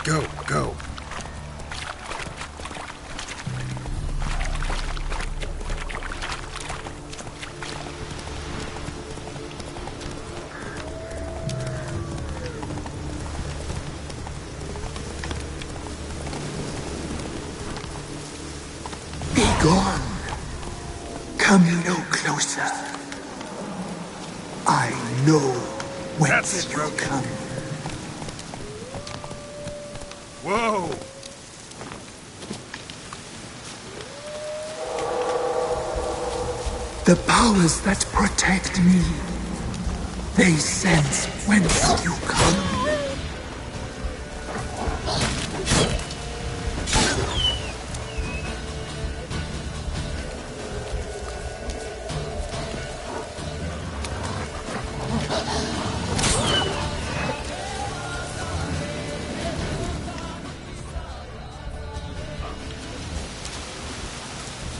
Go, go. Be gone. Come no closer. I know whence you come. Whoa! The powers that protect me, they sense whence you come.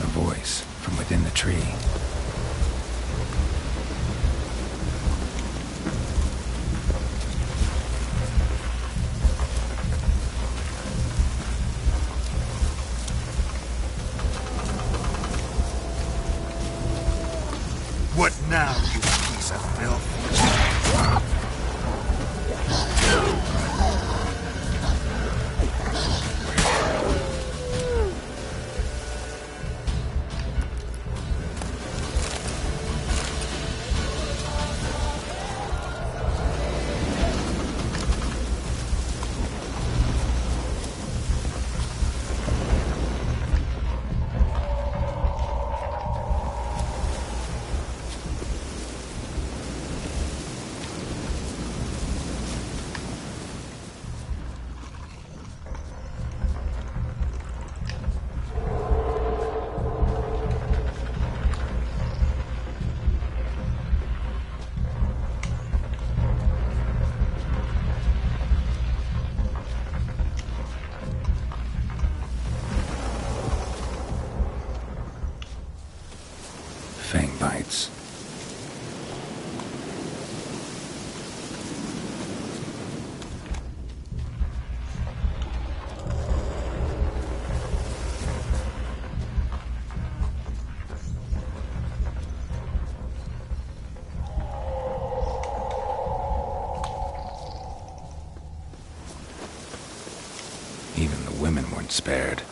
A voice from within the tree. What now, you piece of filth? Fang bites. Even the women weren't spared.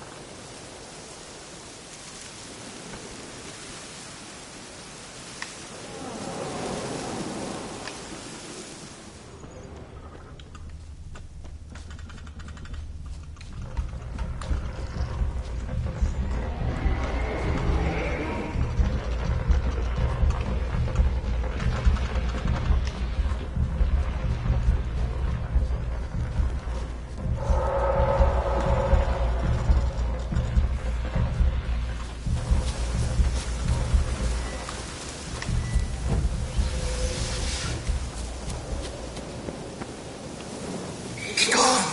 Be gone.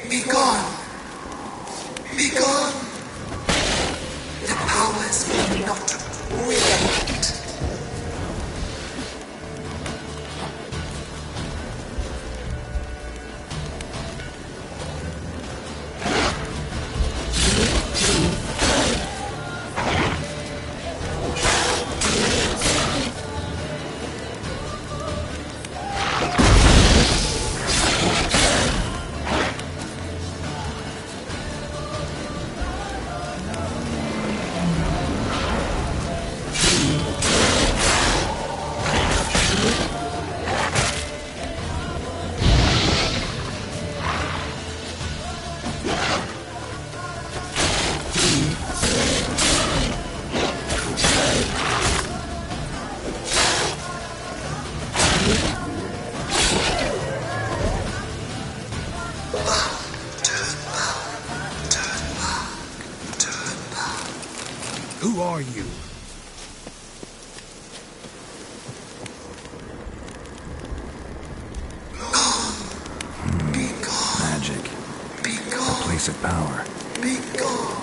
Be gone. Be gone. The powers will not relent. Who are you? Be gone. Magic. Be A gone. place of power. Be gone.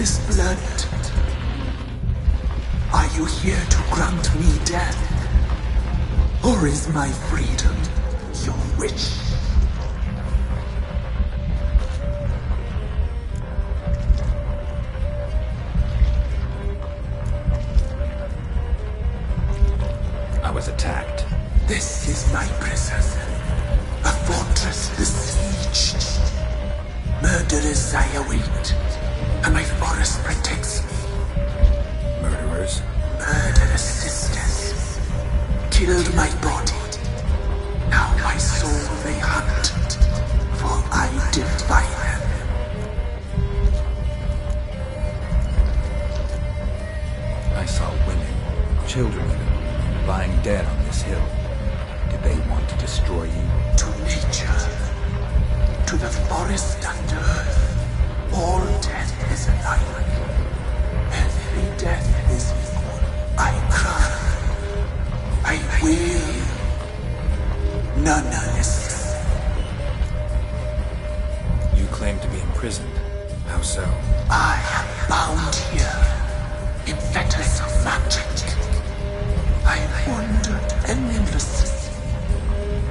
this blood? Are you here to grant me death? Or is my freedom your wish? I was attacked. This is my prison. A fortress besieged. Murderers I await, and my forest protects me. Murderers? Murderous sisters killed my body. Now my soul they hunt, for I defy them. I saw women, children even, lying dead on this hill. Did they want to destroy you? To nature, to the forest and earth, all death is alike. Every death is equal. I cry, I wail, none listen. You claim to be imprisoned. How so? I am bound here, in fetters of magic. I wandered endlessly,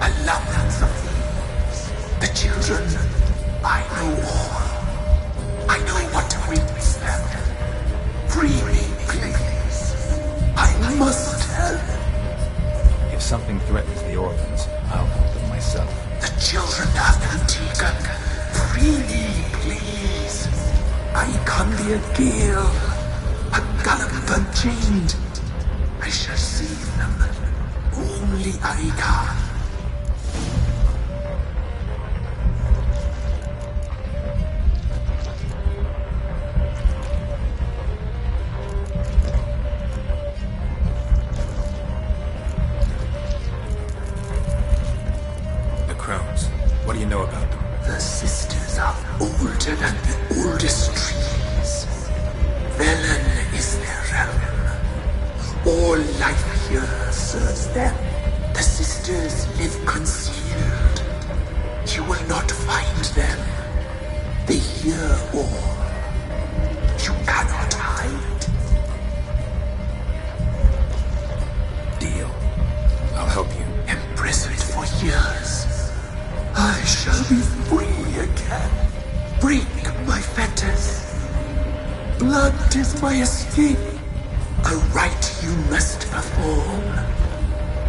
along the fields. The children, I know all. I know what awaits them. Free me, please. I must help. If something threatens the orphans, I'll help them myself. The children have been taken. Free me, please. I can be a gale, a gallop unchained. I shall save them. Only I can. The crones. What do you know about them? The sisters are older than the oldest trees. Velen is their realm. All life here serves them. The sisters live concealed. You will not find them. They hear all. You cannot hide. Deal. I'll help you. Imprisoned for years, I shall be free again. Break my fetters. Blood is my escape. A rite you must perform.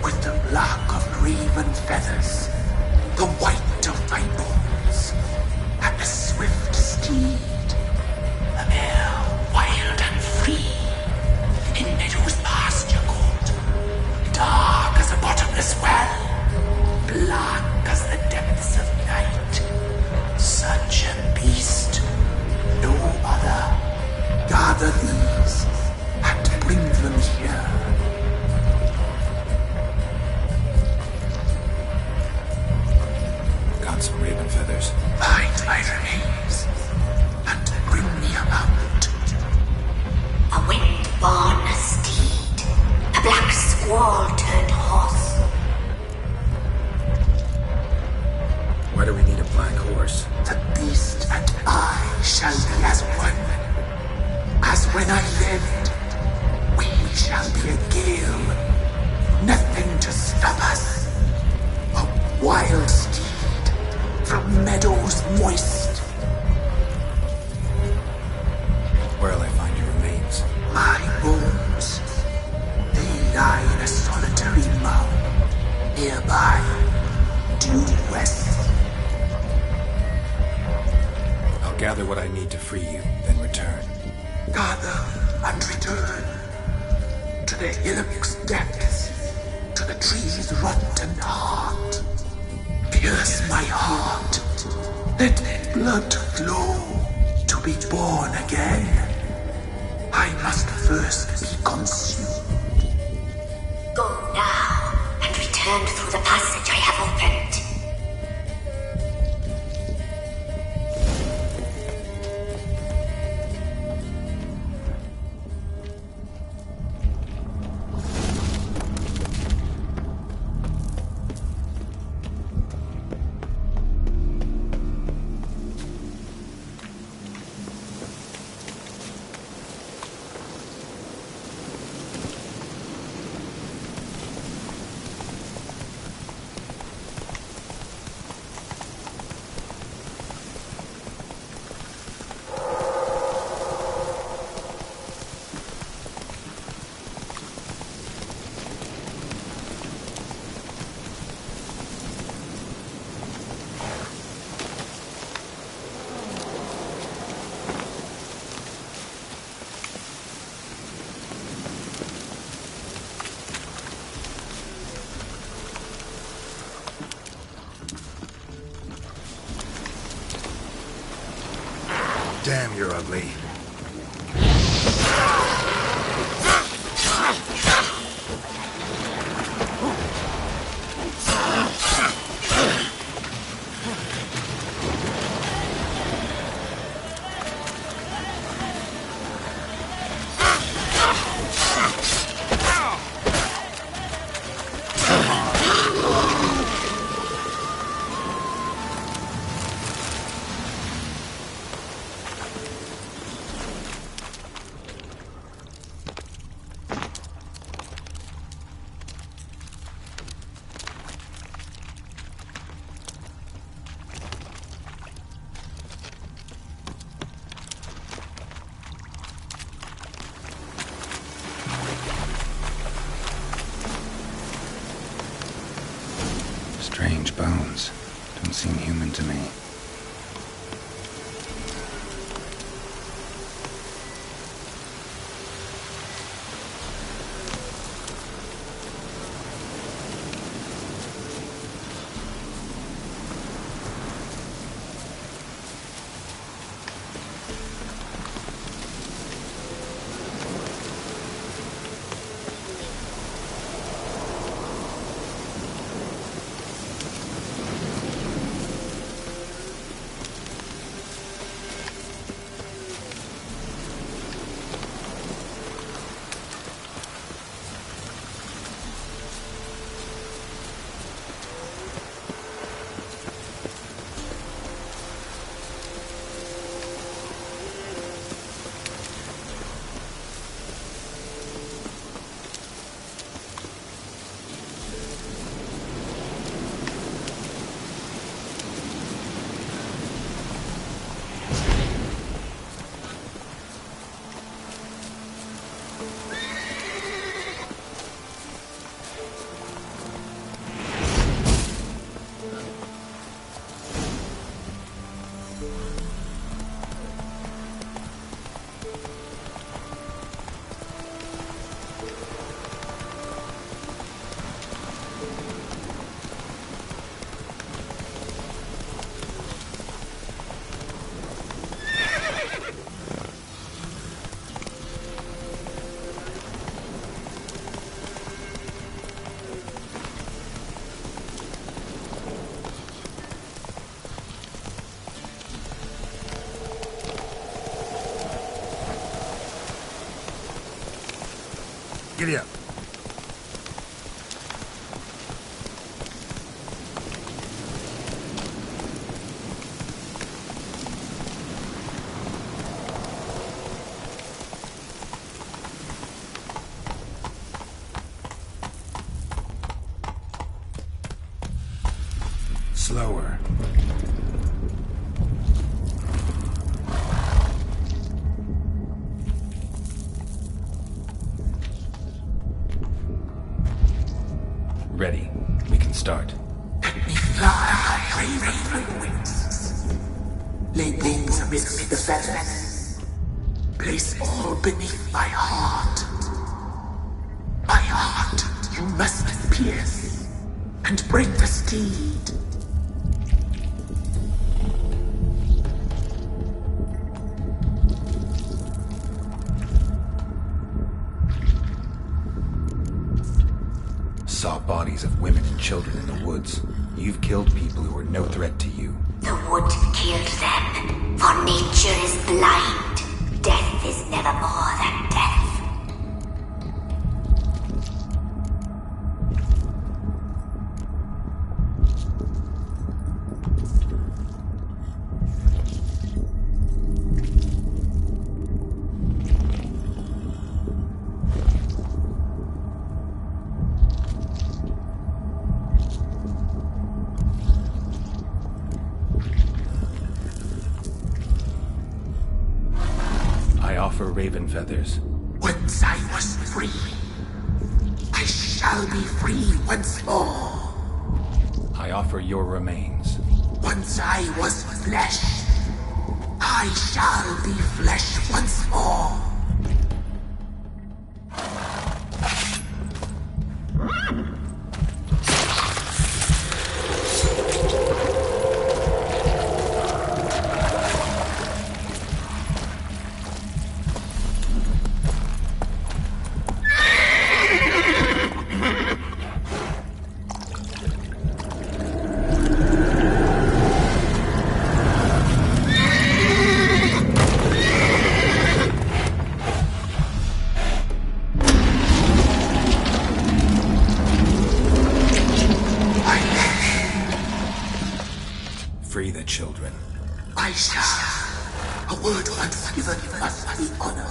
With the black of raven feathers, the white of my bones, and the swift steed. A mare wild and free, in meadows pasture cold, dark as a bottomless well, black as the depths of night. Such a beast, no other. Gather these and bring them here. Got some raven feathers. Find my remains and bring me about. A wind-born steed, a black squall turned horse. Why do we need a black horse? The beast and I shall be as one. As when I lived, we shall be a gale. Nothing to stop us. A wild steed from meadows moist. Where'll I find your remains? My bones, they lie in a solitary mound nearby, due west. I'll gather what I need to free you, then return. Gather and return to the hillock's depths, to the tree's rotten heart. Pierce my heart, let blood flow to be born again. I must first be consumed. Go now and return through the passage I have opened. Damn, you're ugly. Strange bones. Don't seem human to me. Giddy up. Slower. Ready. We can start. Let me fly, raven wings. Lay wings amidst the feathers. Place all beneath my heart. My heart you must pierce, and bring the steed. Saw bodies of women and children in the woods. You've killed people who were no threat to you. The wood killed them, for nature is blind. Death is never more than death. For raven feathers. Once I was free, I shall be free once more. I offer your remains. Once I was flesh, I shall be flesh once more. I shall. A word once given must be honored.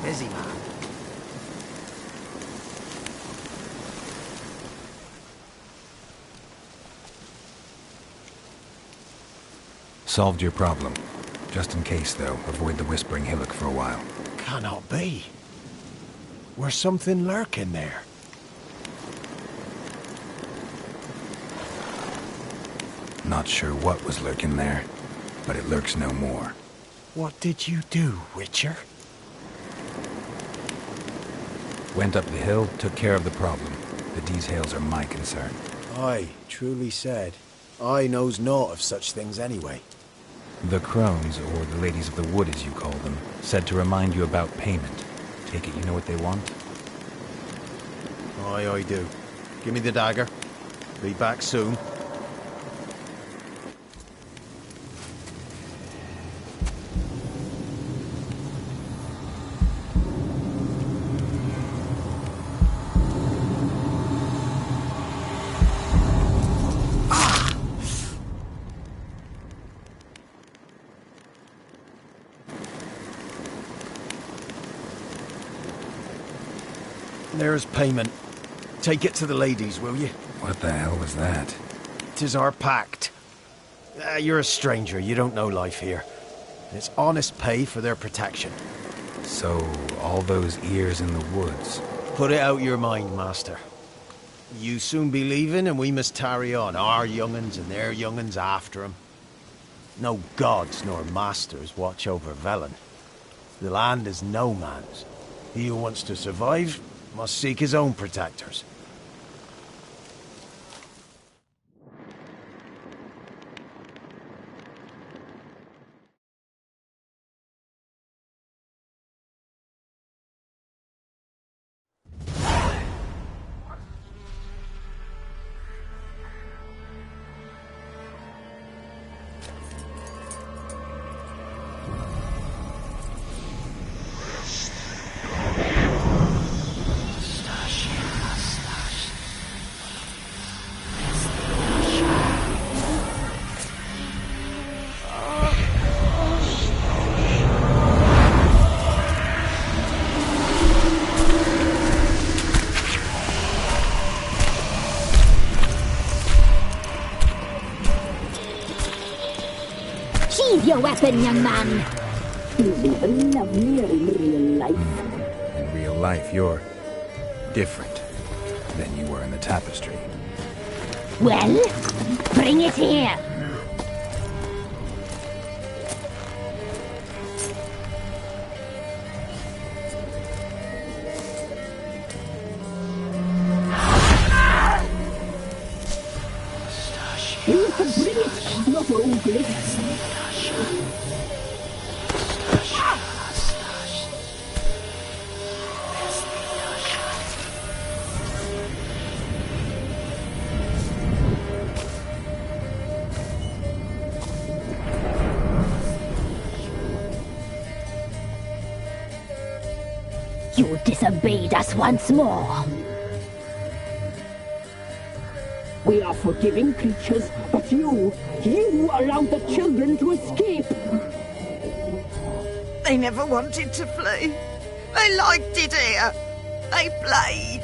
Busy, man. Solved your problem. Just in case, though, avoid the Whispering Hillock for a while. Cannot be. Where's something lurking there? Not sure what was lurking there, but it lurks no more. What did you do, Witcher? Went up the hill, took care of the problem. The details are my concern. Aye, truly said. I knows naught of such things anyway. The crones, or the ladies of the wood as you call them, said to remind you about payment. Take it you know what they want? Aye, I do. Give me the dagger. Be back soon. There's payment. Take it to the ladies, will you? What the hell was that? 'Tis our pact. You're a stranger, you don't know life here. It's honest pay for their protection. So, all those ears in the woods. Put it out your mind, master. You soon be leaving and we must tarry on, our young'uns and their young'uns after 'em. No gods nor masters watch over Velen. The land is no man's. He who wants to survive must seek his own protectors. your weapon, young man. He's even lovelier in real life. In real life, you're different than you were in the tapestry. Well, bring it here. You can bring it, not only. You disobeyed us once more. We are forgiving creatures, but you allowed the children to escape. They never wanted to flee. They liked it here. They played.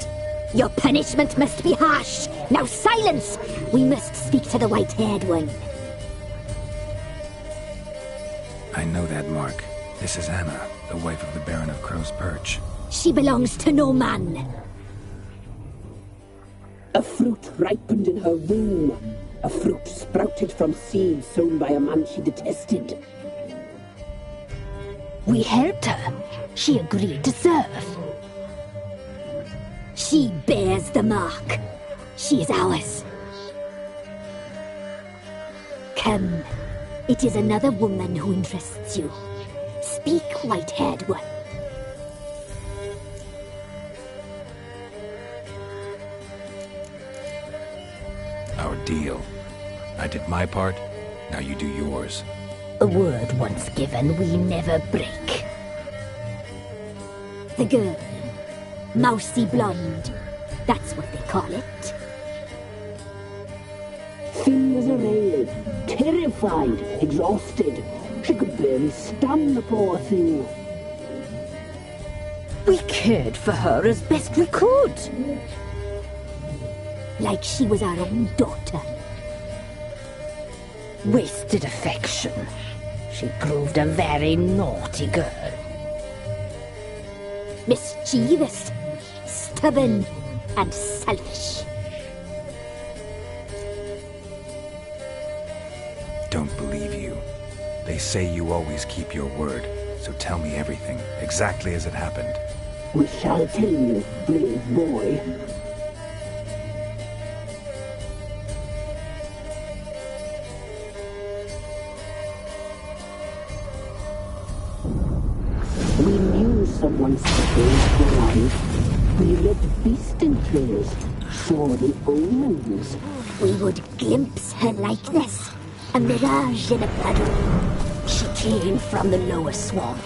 Your punishment must be harsh. Now silence! We must speak to the white-haired one. I know that mark. This is Anna, the wife of the Baron of Crow's Perch. She belongs to no man. A fruit ripened in her womb. A fruit sprouted from seeds sown by a man she detested. We helped her. She agreed to serve. She bears the mark. She is ours. Come. It is another woman who interests you. Speak, white-haired one. Our deal. I did my part, now you do yours. A word once given, we never break. The girl. Mousy blonde. That's what they call it. Thin as a rail, terrified, exhausted. She could barely stand, the poor thing. We cared for her as best we could. Like she was our own daughter. Wasted affection. She proved a very naughty girl. Mischievous, stubborn, and selfish. Don't believe you. They say you always keep your word, so tell me everything, exactly as it happened. We shall tell you, brave boy. We knew someone saved your life. We read beast entrails, saw the omens. We would glimpse her likeness, a mirage in a puddle. She came from the lower swamp.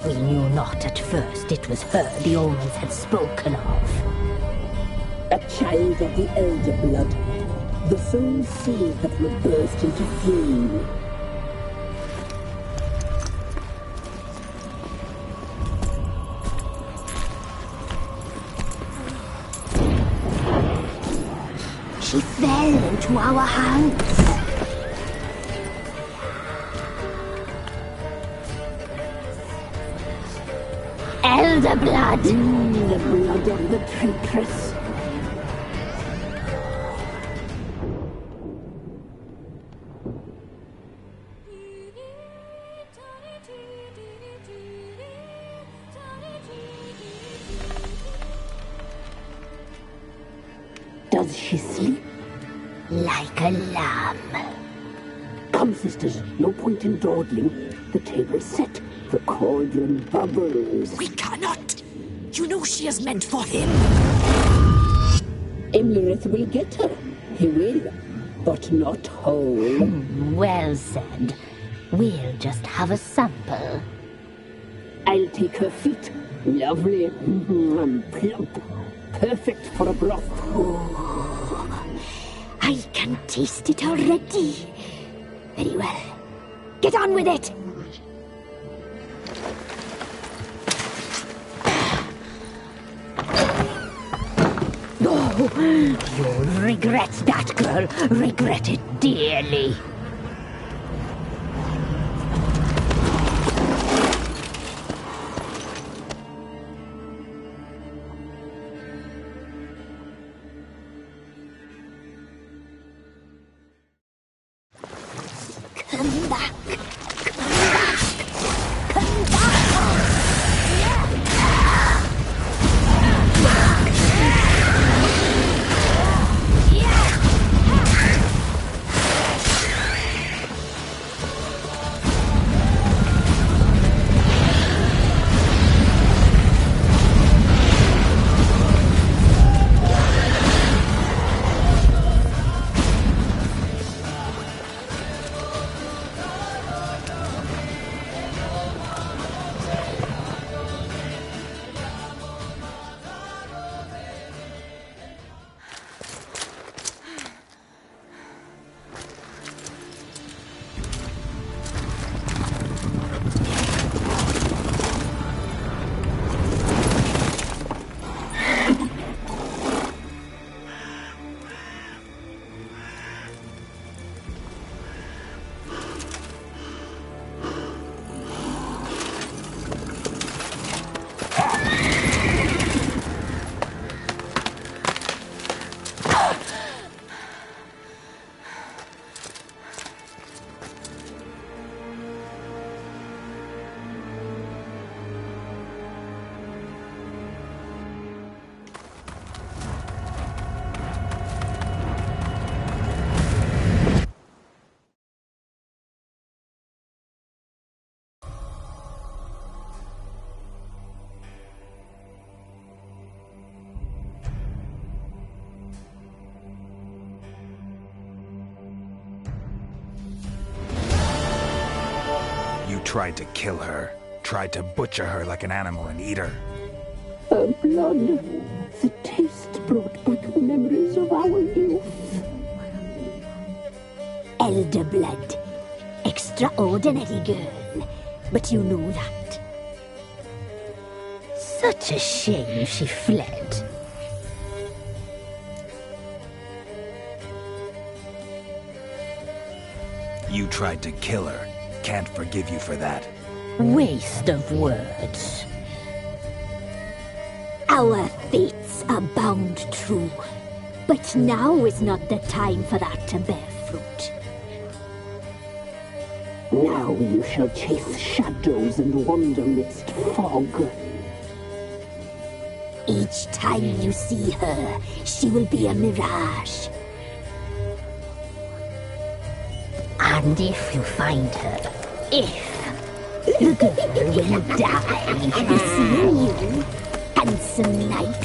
We knew not at first it was her the omens had spoken of. A child of the elder blood, the soul seed that will burst into flame. She fell into our hands. Elder blood! The blood of the traitress. Does she sleep? Like a lamb. Come, sisters, no point in dawdling. The table's set. The cauldron bubbles. We cannot. You know she is meant for him. Imlerith will get her. He will, but not whole. Well said. We'll just have a sample. I'll take her feet. Lovely and plump. Perfect for a broth. I can taste it already. Very well. Get on with it! You'll regret that, girl. Regret it dearly. Come back. Come back. Come back. Tried to kill her. Tried to butcher her like an animal and eat her. Her blood. The taste brought back memories of our youth. Elder blood. Extraordinary girl. But you know that. Such a shame she fled. You tried to kill her. Can't forgive you for that. Waste of words. Our fates are bound true. But now is not the time for that to bear fruit. Now you shall chase shadows and wander midst fog. Each time you see her, she will be a mirage. And if you find her, the girl will die. Have you seen you, handsome knight?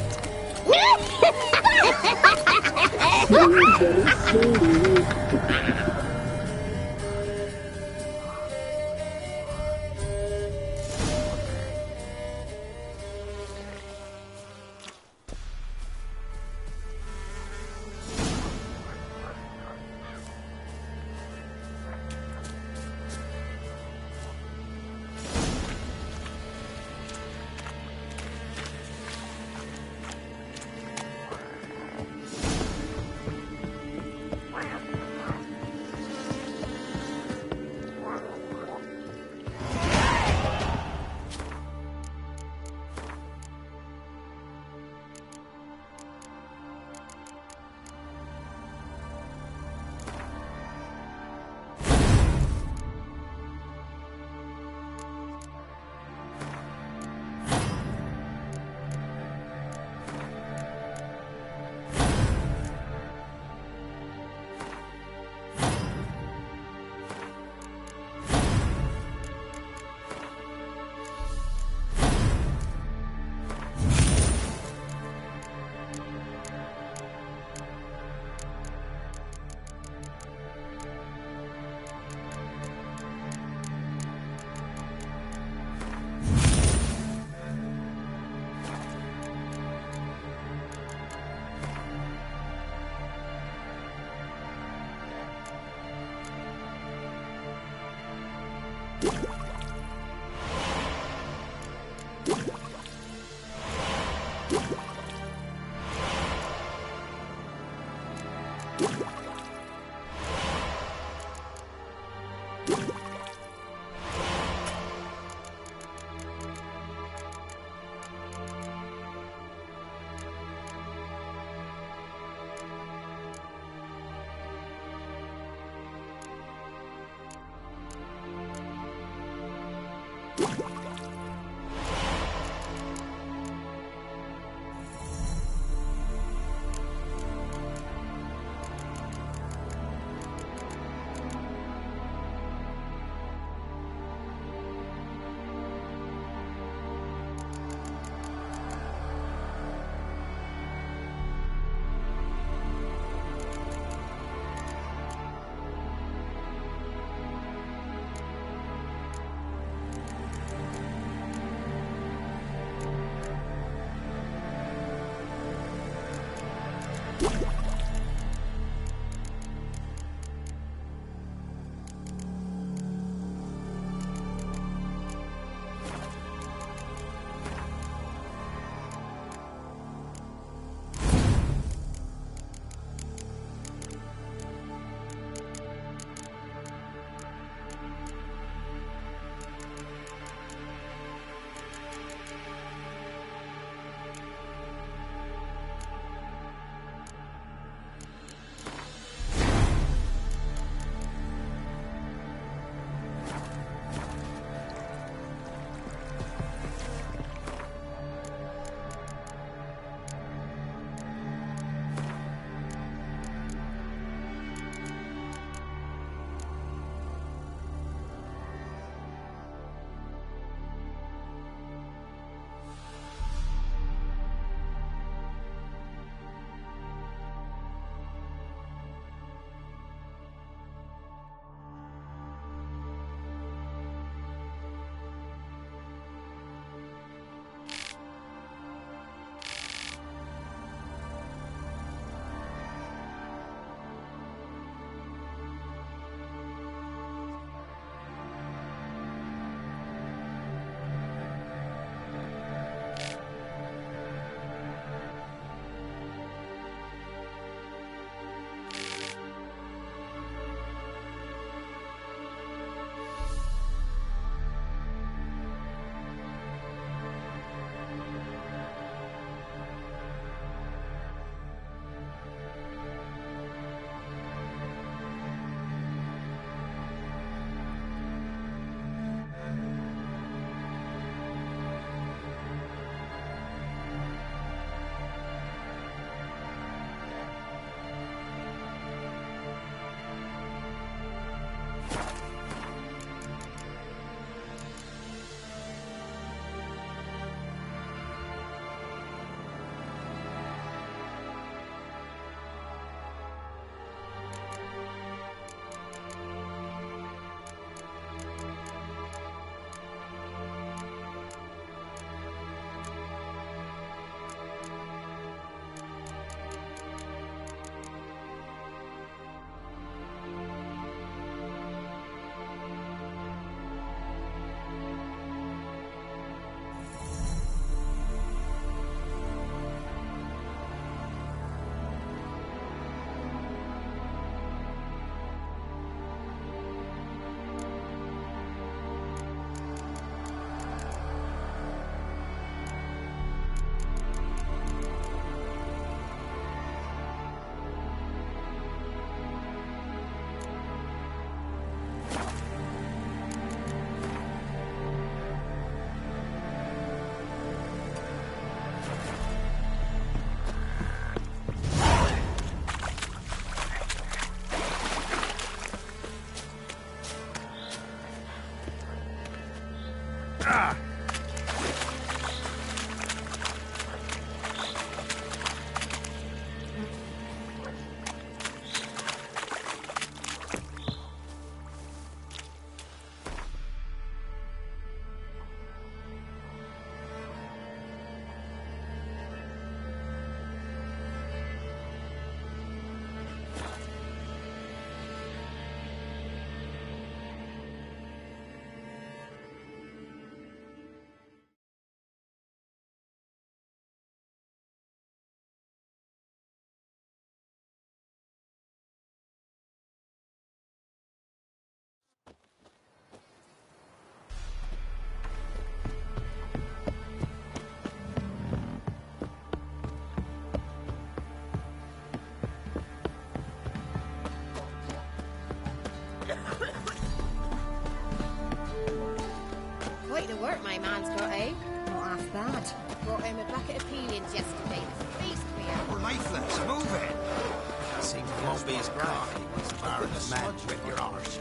my man's got, eh? Not half bad. Brought him a bucket of peelings yesterday. Feast we had. We're lifeless. Move it. Seems it won't be as crafty as far as man with your arse.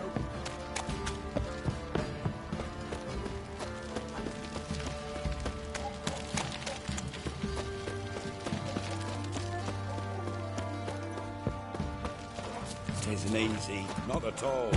Isn't easy, not at all.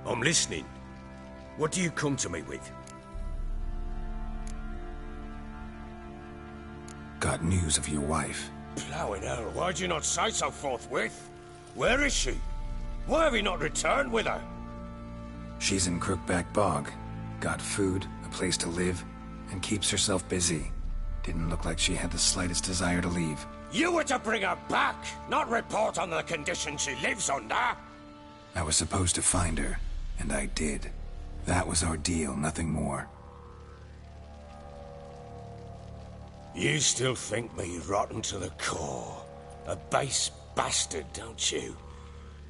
I'm listening. What do you come to me with? Got news of your wife. Plowing hell, why'd you not say so forthwith? Where is she? Why have you not returned with her? She's in Crookback Bog. Got food, a place to live, and keeps herself busy. Didn't look like she had the slightest desire to leave. You were to bring her back, not report on the conditions she lives under. I was supposed to find her, and I did. That was our deal, nothing more. You still think me rotten to the core. A base bastard, don't you?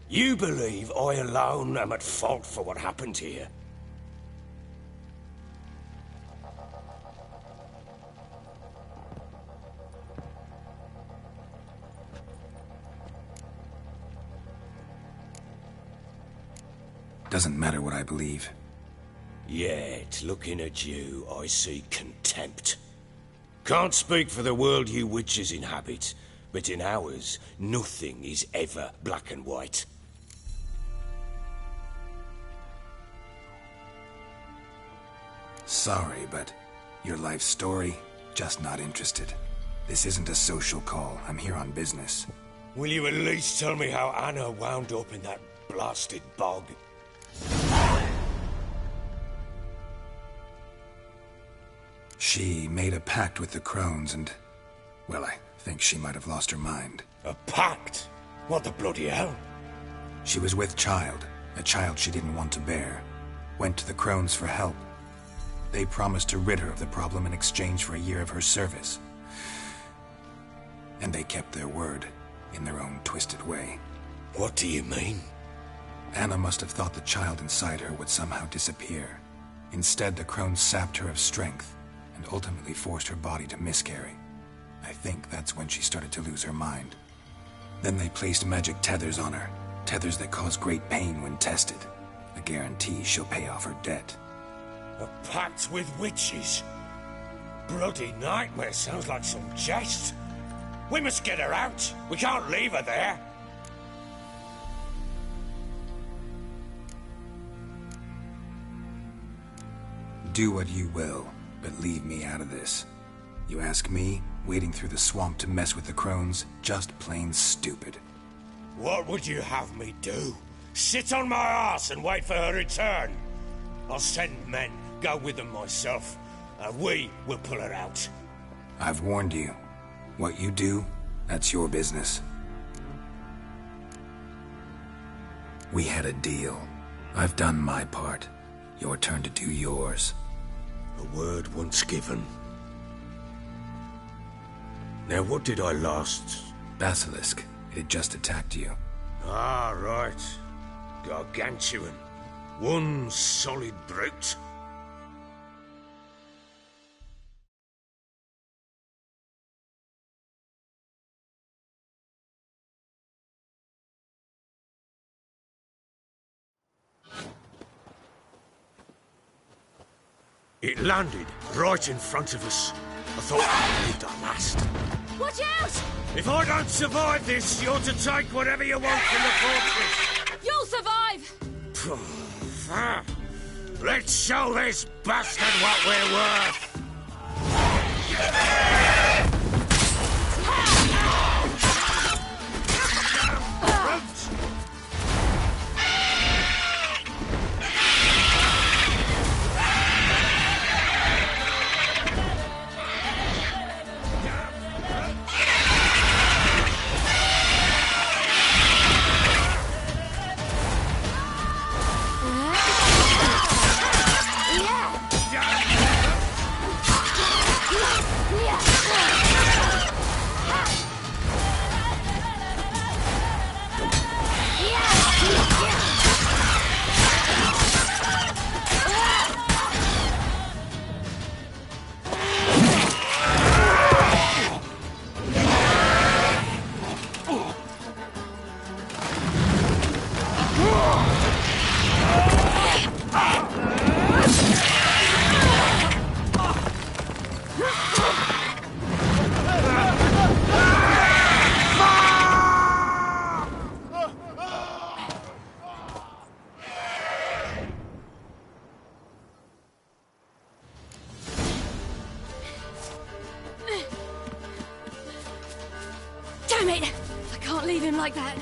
You believe I alone am at fault for what happened here. Doesn't matter what I believe. Yet, looking at you, I see contempt. Can't speak for the world you witches inhabit, but in ours, nothing is ever black and white. Sorry, but your life story, just not interested. This isn't a social call. I'm here on business. Will you at least tell me how Anna wound up in that blasted bog? She made a pact with the crones and... well, I think she might have lost her mind. A pact? What the bloody hell? She was with child, a child she didn't want to bear. Went to the crones for help. They promised to rid her of the problem in exchange for a year of her service. And they kept their word, in their own twisted way. What do you mean? Anna must have thought the child inside her would somehow disappear. Instead, the crones sapped her of strength, and ultimately forced her body to miscarry. I think that's when she started to lose her mind. Then they placed magic tethers on her, tethers that cause great pain when tested. A guarantee she'll pay off her debt. A pact with witches? Bloody nightmare, sounds like some jest. We must get her out. We can't leave her there. Do what you will, but leave me out of this. You ask me, wading through the swamp to mess with the crones, just plain stupid. What would you have me do? Sit on my arse and wait for her return? I'll send men, go with them myself, and we will pull her out. I've warned you. What you do, that's your business. We had a deal. I've done my part. Your turn to do yours. A word once given. Now, what did I last... Basilisk. It had just attacked you. Ah, right. Gargantuan. One solid brute. It landed right in front of us. I thought I believed our last. Watch out! If I don't survive this, you're to take whatever you want from the fortress. You'll survive! Let's show this bastard what we're worth. can't leave him like that.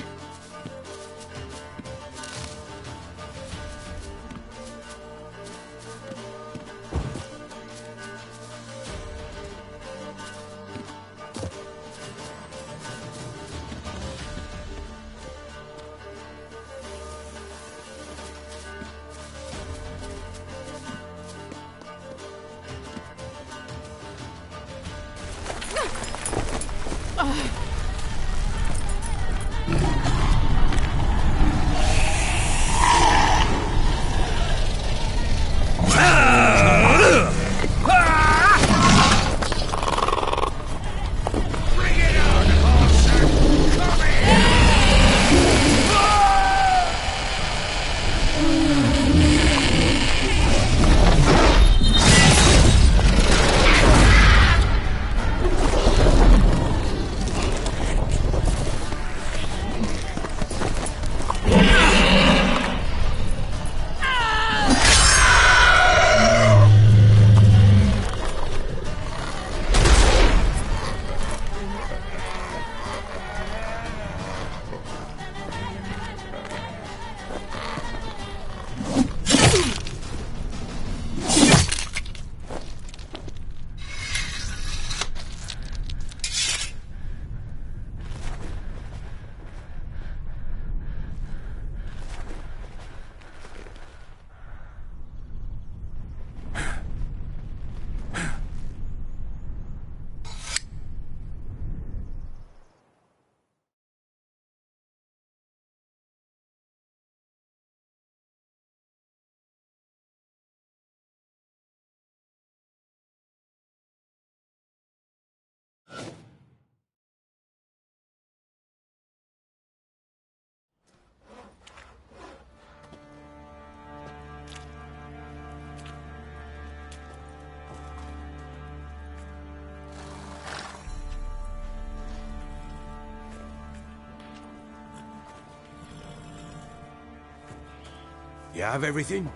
You have everything?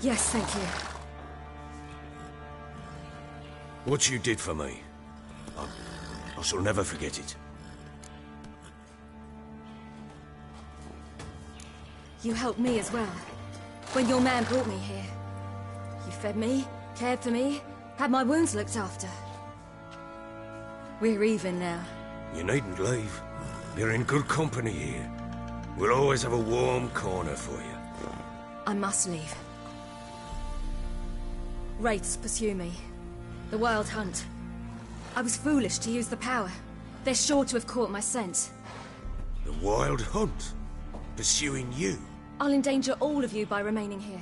Yes, thank you. What you did for me, I shall never forget it. You helped me as well. When your man brought me here. You fed me, cared for me, had my wounds looked after. We're even now. You needn't leave. You're in good company here. We'll always have a warm corner for you. I must leave. Wraiths pursue me. The Wild Hunt. I was foolish to use the power. They're sure to have caught my scent. The Wild Hunt? Pursuing you? I'll endanger all of you by remaining here.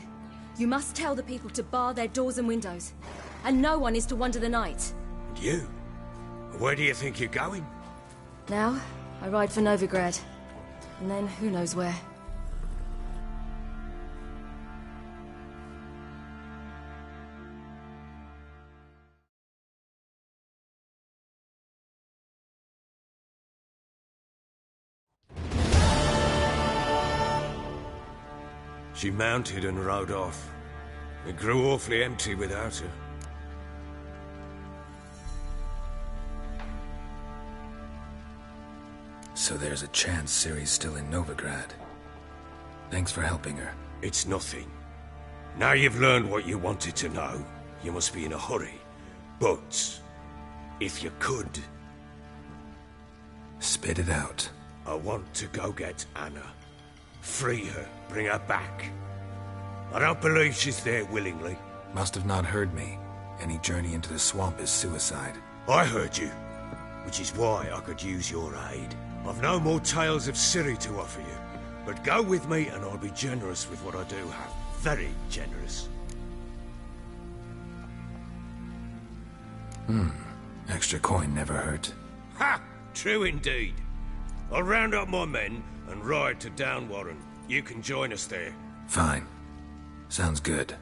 You must tell the people to bar their doors and windows. And no one is to wander the night. And you? Where do you think you're going? Now, I ride for Novigrad. And then, who knows where. She mounted and rode off. It grew awfully empty without her. So there's a chance Ciri's still in Novigrad. Thanks for helping her. It's nothing. Now you've learned what you wanted to know, you must be in a hurry. But, if you could... Spit it out. I want to go get Anna. Free her, bring her back. I don't believe she's there willingly. Must have not heard me. Any journey into the swamp is suicide. I heard you, which is why I could use your aid. I've no more tales of Ciri to offer you, but go with me and I'll be generous with what I do have. Very generous. Extra coin never hurt. Ha! True indeed. I'll round up my men and ride to Downwarren. You can join us there. Fine. Sounds good.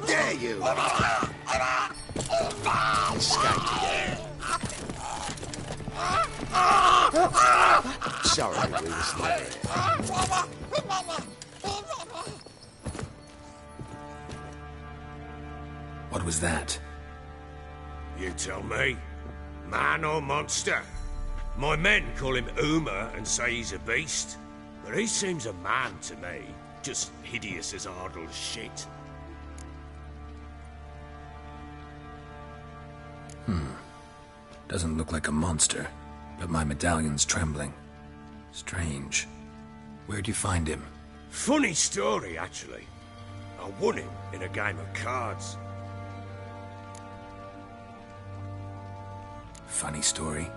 Dare you! Escaped again. Sorry, we was near it. What was that? You tell me. Man or monster? My men call him Uma and say he's a beast. But he seems a man to me. Just hideous as Ardle's shit. Doesn't look like a monster, but my medallion's trembling. Strange. Where'd you find him? Funny story, actually. I won him in a game of cards. Funny story?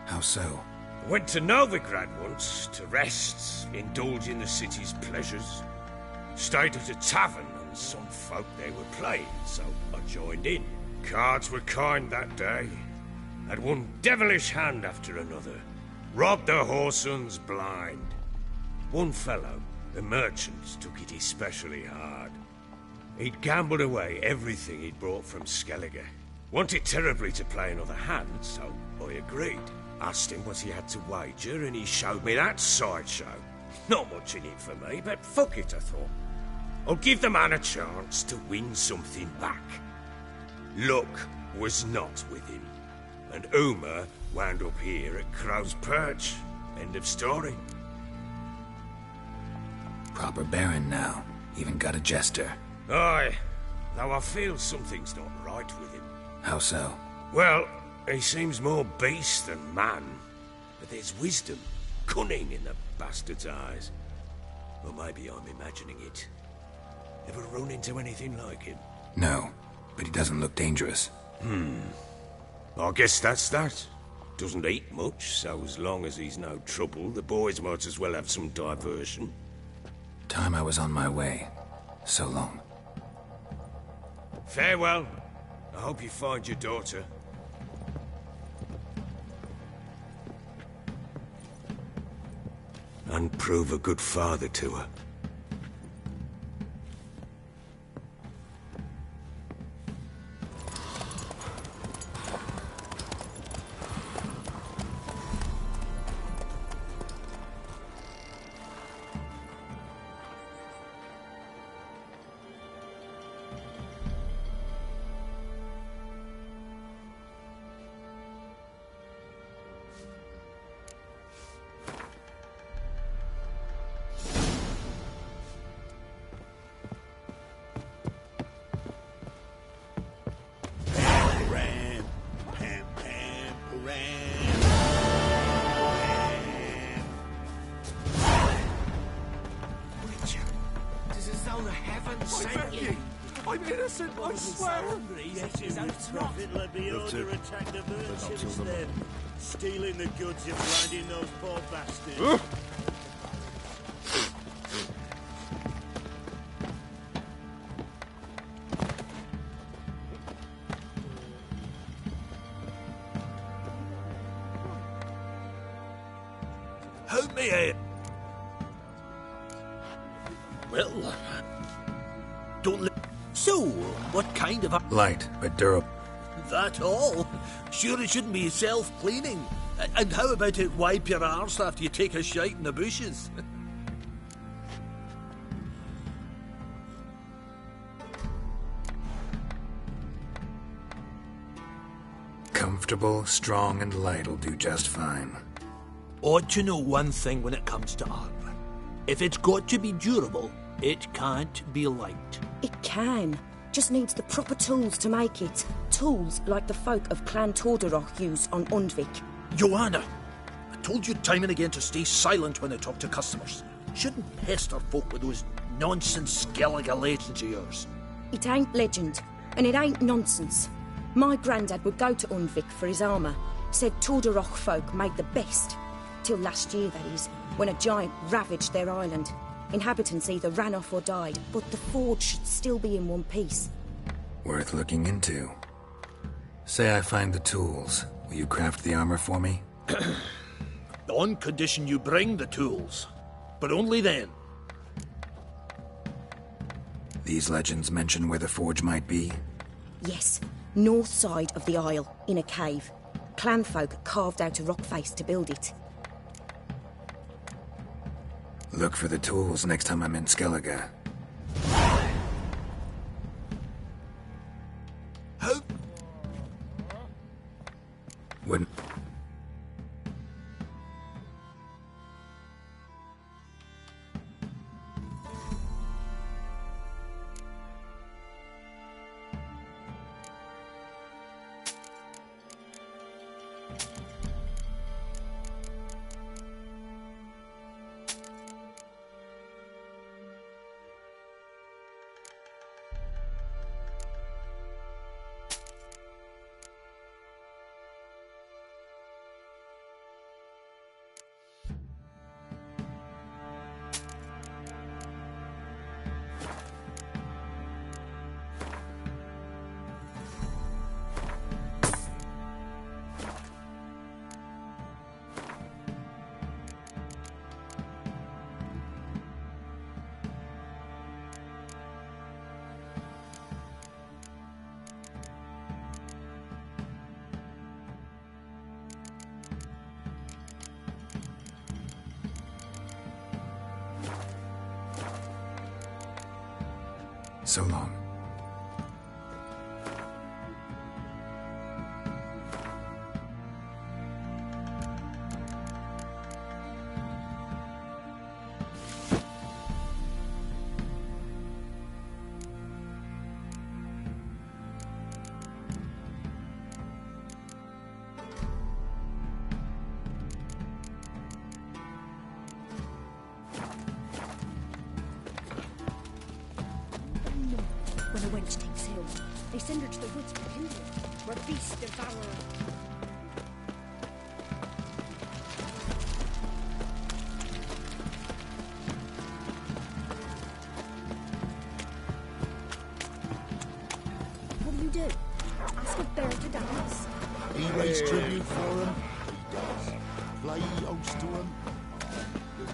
How so? I went to Novigrad once to rest, indulge in the city's pleasures. Stayed at a tavern and some folk there were playing, so I joined in. Cards were kind that day. Had one devilish hand after another. Robbed the whoresons blind. One fellow, a merchant, took it especially hard. He'd gambled away everything he'd brought from Skellige. Wanted terribly to play another hand, so I agreed. Asked him what he had to wager, and he showed me that sideshow. Not much in it for me, but fuck it, I thought. I'll give the man a chance to win something back. Luck was not with him, and Uma wound up here at Crow's Perch. End of story. Proper baron now. Even got a jester. Aye, though I feel something's not right with him. How so? Well, he seems more beast than man, but there's wisdom, cunning in the bastard's eyes. Or maybe I'm imagining it. Ever run into anything like him? No, but he doesn't look dangerous. I guess that's that. Doesn't eat much, so as long as he's no trouble, the boys might as well have some diversion. Time I was on my way. So long. Farewell. I hope you find your daughter. And prove a good father to her. I'm innocent, I swear! Attack the merchants then. Stealing the goods and blinding those poor bastards. Help me here. Well, don't let... So, what kind of a... Light, but durable. That all? Sure it shouldn't be self-cleaning. And how about it wipe your arse after you take a shite in the bushes? Comfortable, strong, and light'll do just fine. Ought to know one thing when it comes to armor. If it's got to be durable, it can't be light. It can. Just needs the proper tools to make it. Tools like the folk of Clan Torderoch use on Undvik. Joanna, I told you time and again to stay silent when I talk to customers. Shouldn't pester folk with those nonsense Skellige legends of yours. It ain't legend, and it ain't nonsense. My granddad would go to Undvik for his armour. Said Torderoch folk made the best. Till last year, that is, when a giant ravaged their island. Inhabitants either ran off or died, but the forge should still be in one piece. Worth looking into. Say I find the tools. Will you craft the armor for me? On condition you bring the tools. But only then. These legends mention where the forge might be? Yes, north side of the isle, in a cave. Clanfolk carved out a rock face to build it. Look for the tools next time I'm in Skellige. So long. When a wench takes ill, they send her to the woods for kindling, where beasts devour her. What do you do? Ask a bear to dance? He raised tribute for him. He does. Play host to him.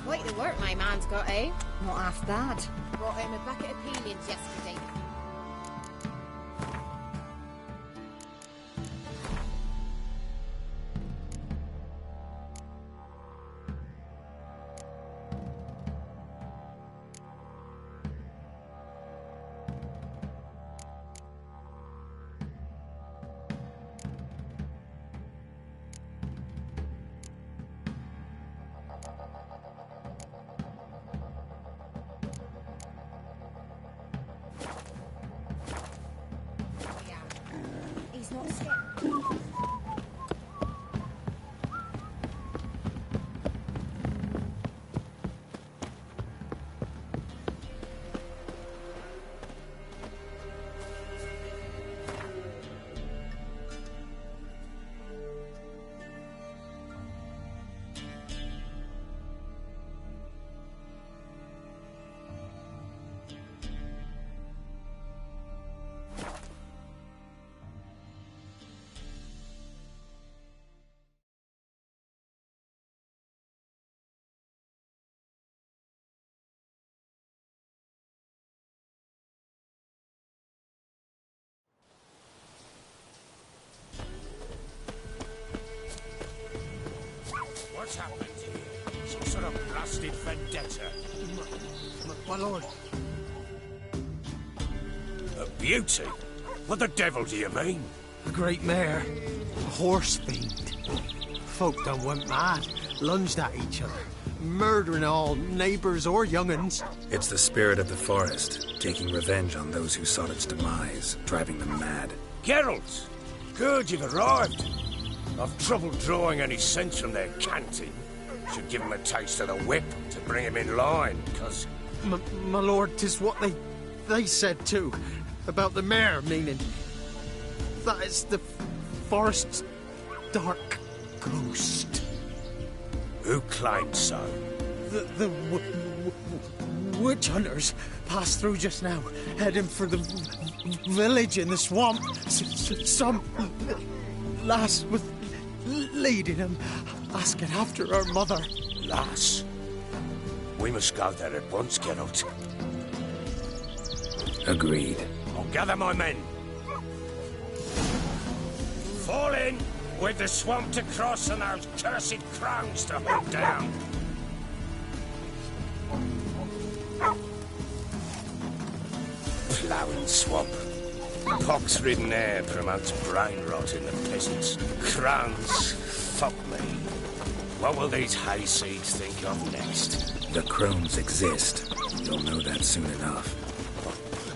Quite the work my man's got, eh? Not half bad. Brought him a bucket of peelings yesterday. He's not scared. What's happened here? Some sort of blasted vendetta. My lord. A beauty? What the devil do you mean? A great mare. A horse fiend. Folk done went mad. Lunged at each other. Murdering all neighbours or young'uns. It's the spirit of the forest, taking revenge on those who sought its demise, driving them mad. Geralt! Good, you've arrived. I've trouble drawing any sense from their canting. Should give him a taste of the whip to bring him in line, because... My lord, 'tis what they said too. About the mare, meaning... That is the forest's dark ghost. Who claims so? The witch hunters passed through just now, heading for the village in the swamp. Some lass with leading him, asking after her mother. Lass? We must go there at once, Geralt. Agreed. I'll gather my men. Fall in! With the swamp to cross and those cursed crows to hunt down. Ploughing swamp. Pox-ridden air promotes brain rot in the peasants. Crones, fuck me. What will these hayseeds think of next? The crones exist. You'll know that soon enough.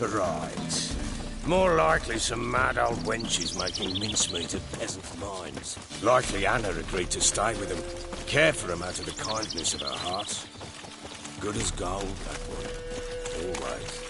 Right. More likely some mad old wenches making mincemeat of peasant minds. Likely Anna agreed to stay with them, care for them out of the kindness of her heart. Good as gold, that one. Always.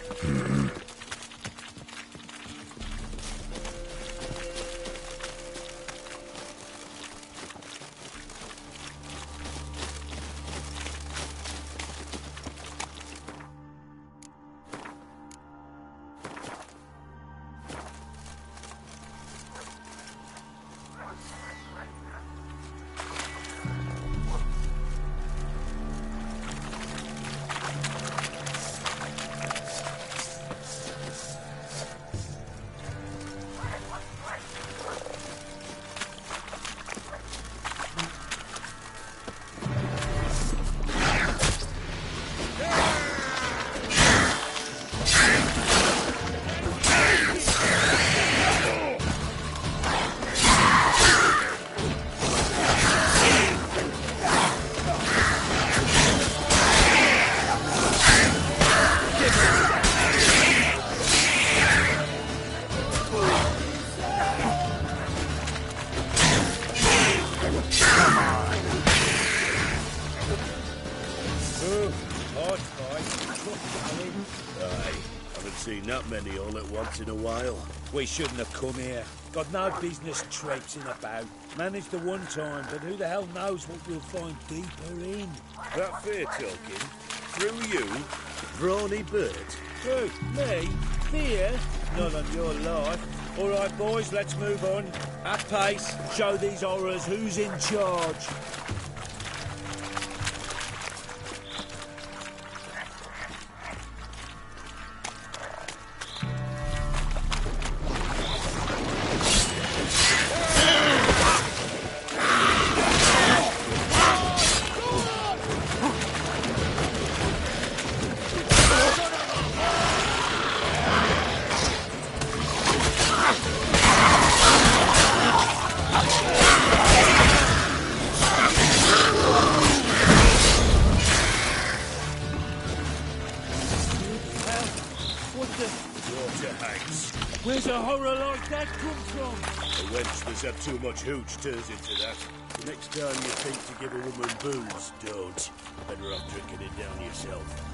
Seen that many all at once in a while. We shouldn't have come here. Got no business traipsing about. Managed the one time, but who the hell knows what we'll find deeper in. That fair talking? Through you? Brawny bird? Who? Me? Fear? Not on your life. All right, boys, let's move on. At pace. Show these horrors who's in charge. Where's a horror like that come from? A wench that's had too much hooch turns into that. The next time you think to give a woman booze, don't. Better off drinking it down yourself.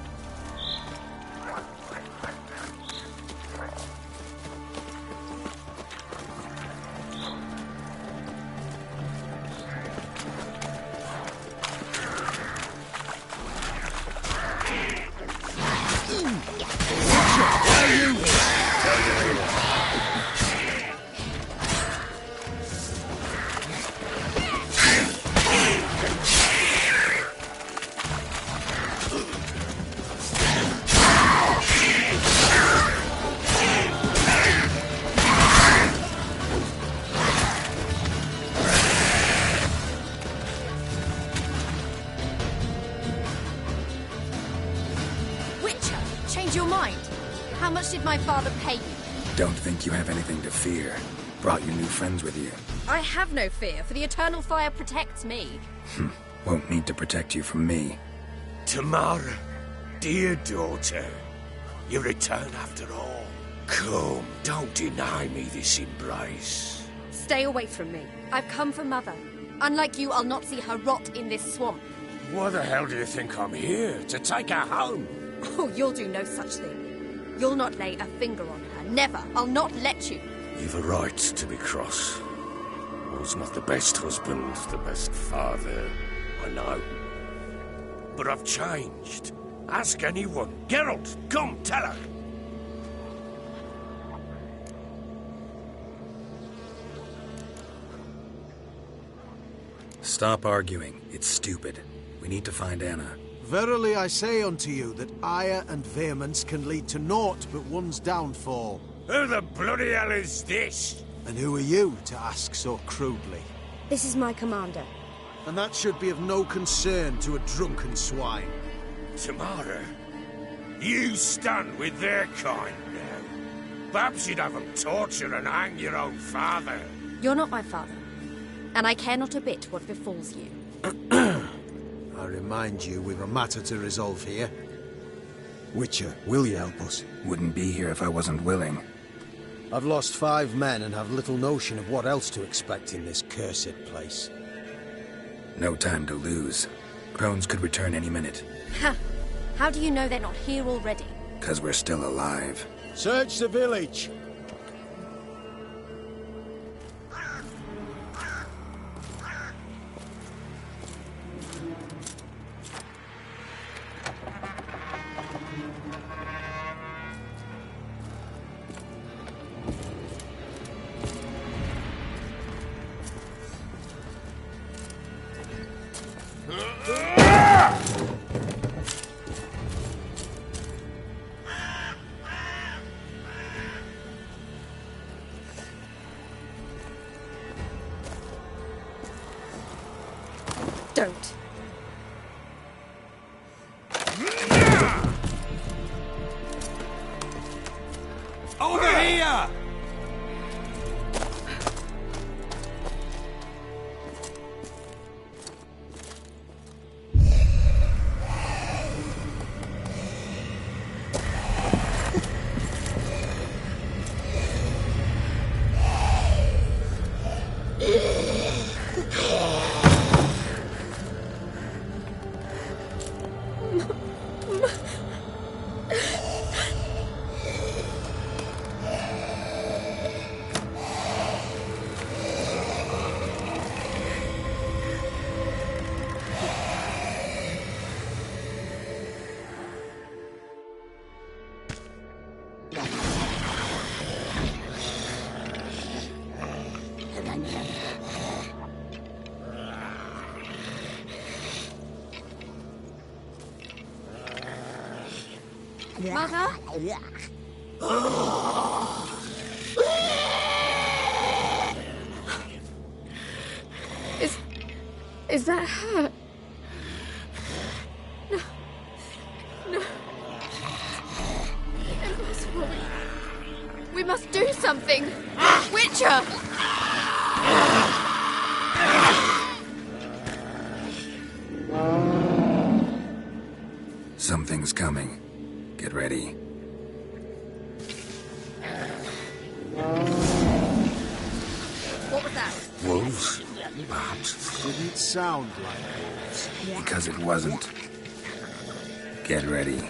Change your mind? How much did my father pay you? Don't think you have anything to fear. Brought your new friends with you. I have no fear, for the eternal fire protects me. Won't need to protect you from me. Tamara, dear daughter, you return after all. Come, don't deny me this embrace. Stay away from me. I've come for Mother. Unlike you, I'll not see her rot in this swamp. Why the hell do you think I'm here? To take her home? Oh, you'll do no such thing. You'll not lay a finger on her. Never. I'll not let you. You've a right to be cross. I was not the best husband, the best father, I know. But I've changed. Ask anyone. Geralt, come, tell her. Stop arguing. It's stupid. We need to find Anna. Verily I say unto you that ire and vehemence can lead to naught but one's downfall. Who the bloody hell is this? And who are you to ask so crudely? This is my commander. And that should be of no concern to a drunken swine. Tamara, you stand with their kind now. Perhaps you'd have them torture and hang your own father. You're not my father, and I care not a bit what befalls you. I remind you, we've a matter to resolve here. Witcher, will you help us? Wouldn't be here if I wasn't willing. I've lost 5 men and have little notion of what else to expect in this cursed place. No time to lose. Crones could return any minute. Ha! How do you know they're not here already? 'Cause we're still alive. Search the village! Don't. Over here! Mother? Is that her? No. No. Impossible. We must do something. Witcher! Something's coming. Get ready. What was that? Wolves? Perhaps. Didn't sound like wolves. Because it wasn't. Get ready.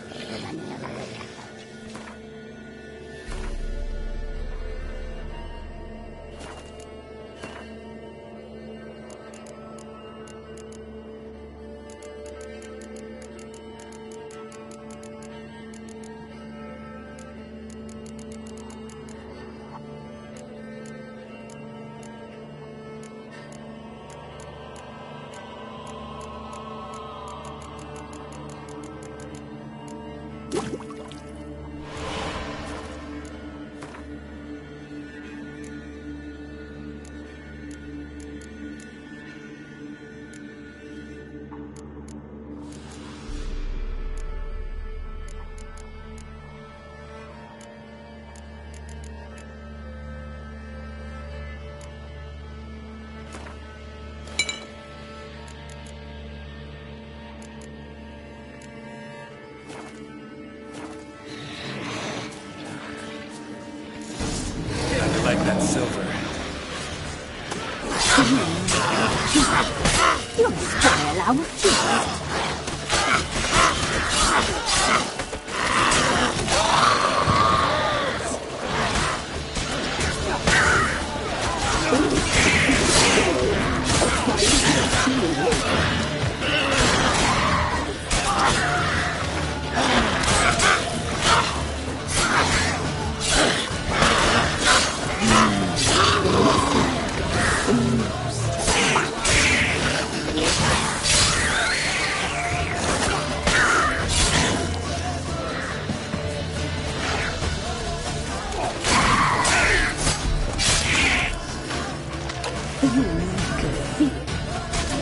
Like that silver. You'll spoil our feast.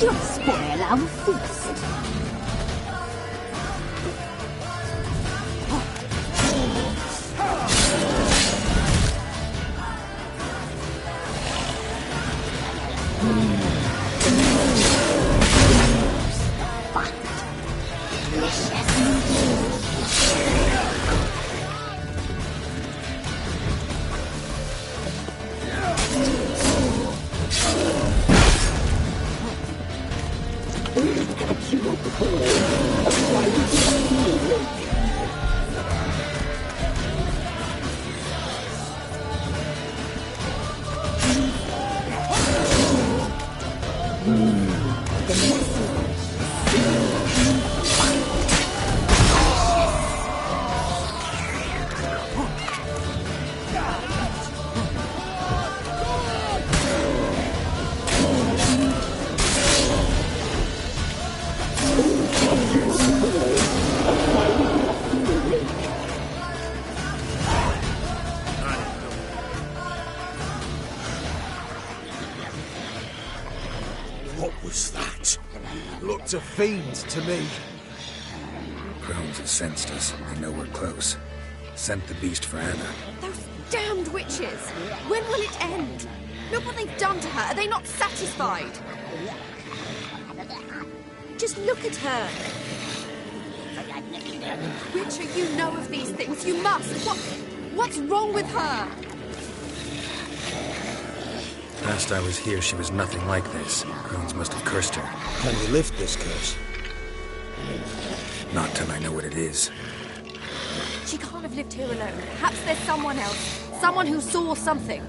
You'll spoil our feast. What was that? Looked a fiend to me. Crones have sensed us. They know we're close. Sent the beast for Anna. Those damned witches! When will it end? Look what they've done to her. Are they not satisfied? Just look at her. Witcher, you know of these things. You must. What's wrong with her? Last I was here, she was nothing like this. Crones must have cursed her. Can you lift this curse? Not till I know what it is. She can't have lived here alone. Perhaps there's someone else. Someone who saw something.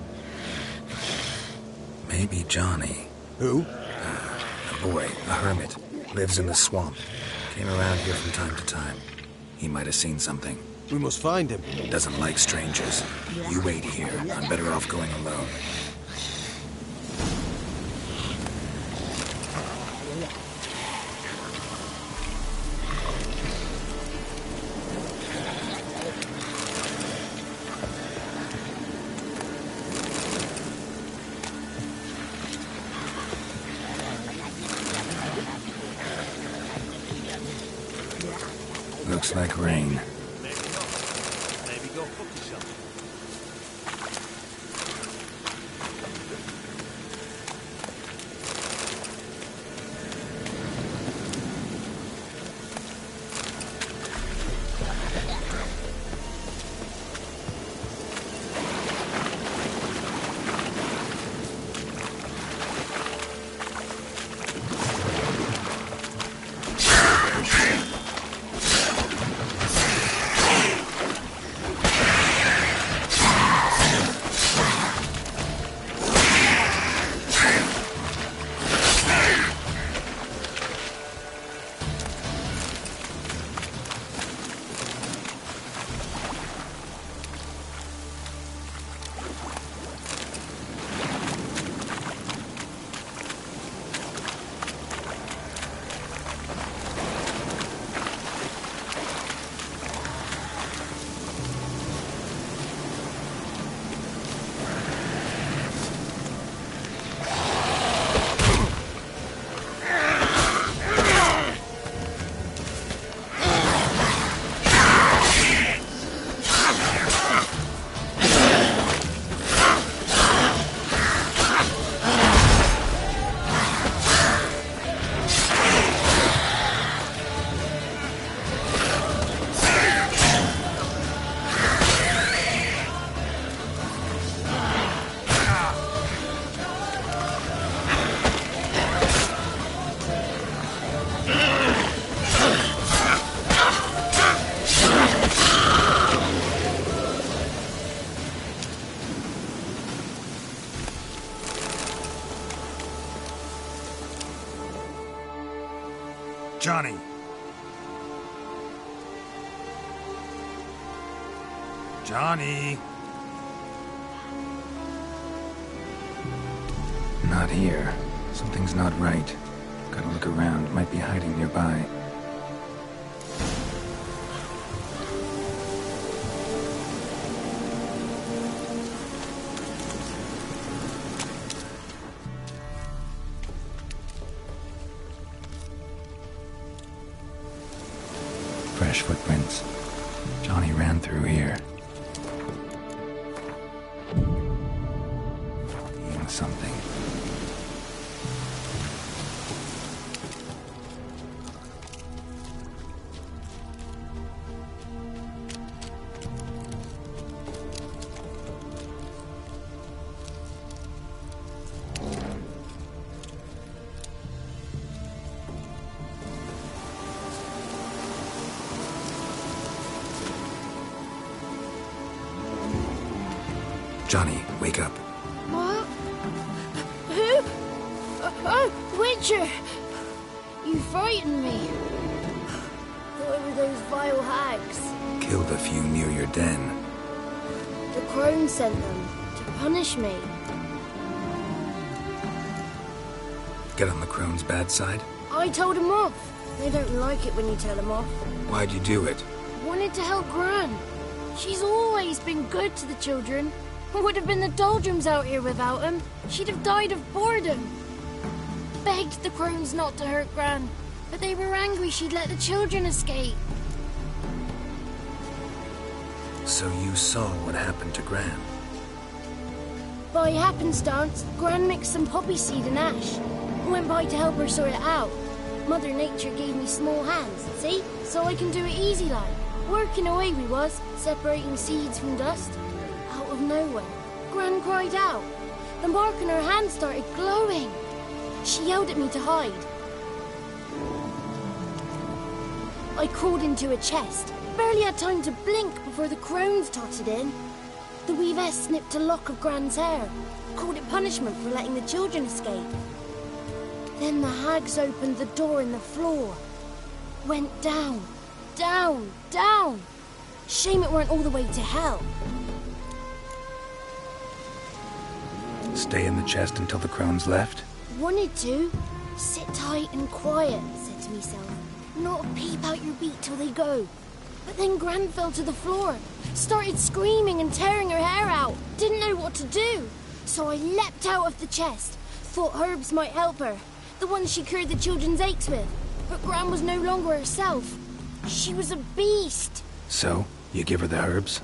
Maybe Johnny. Who? A boy, a hermit. Lives in the swamp. Came around here from time to time. He might have seen something. We must find him. Doesn't like strangers. You wait here. I'm better off going alone. Looks like rain. Maybe not. Maybe go fuck yourself. Johnny! Johnny! Not here. Something's not right. Gotta look around. Might be hiding nearby. Fresh footprints. Johnny ran through here. Seeing something. Johnny, wake up. What? Who? Oh, Witcher! You frightened me. What were those vile hags? Killed a few near your den. The crone sent them to punish me. Get on the crone's bad side? I told them off. They don't like it when you tell them off. Why'd you do it? Wanted to help Gran. She's always been good to the children. Would have been the doldrums out here without him. She'd have died of boredom. Begged the crones not to hurt Gran, but they were angry she'd let the children escape. So you saw what happened to Gran? By happenstance, Gran mixed some poppy seed and ash. Went by to help her sort it out. Mother Nature gave me small hands, see? So I can do it easy like. Working away we was, separating seeds from dust. Out of nowhere, Gran cried out. The mark on her hand started glowing. She yelled at me to hide. I crawled into a chest. Barely had time to blink before the crones totted in. The weavess snipped a lock of Gran's hair. Called it punishment for letting the children escape. Then the hags opened the door in the floor. Went down, down, down. Shame it weren't all the way to hell. Stay in the chest until the crones left? Wanted to. Sit tight and quiet, said to myself. Not a peep out your beat till they go. But then Gran fell to the floor. Started screaming and tearing her hair out. Didn't know what to do. So I leapt out of the chest. Thought herbs might help her. The ones she cured the children's aches with. But Gran was no longer herself. She was a beast. So, you give her the herbs?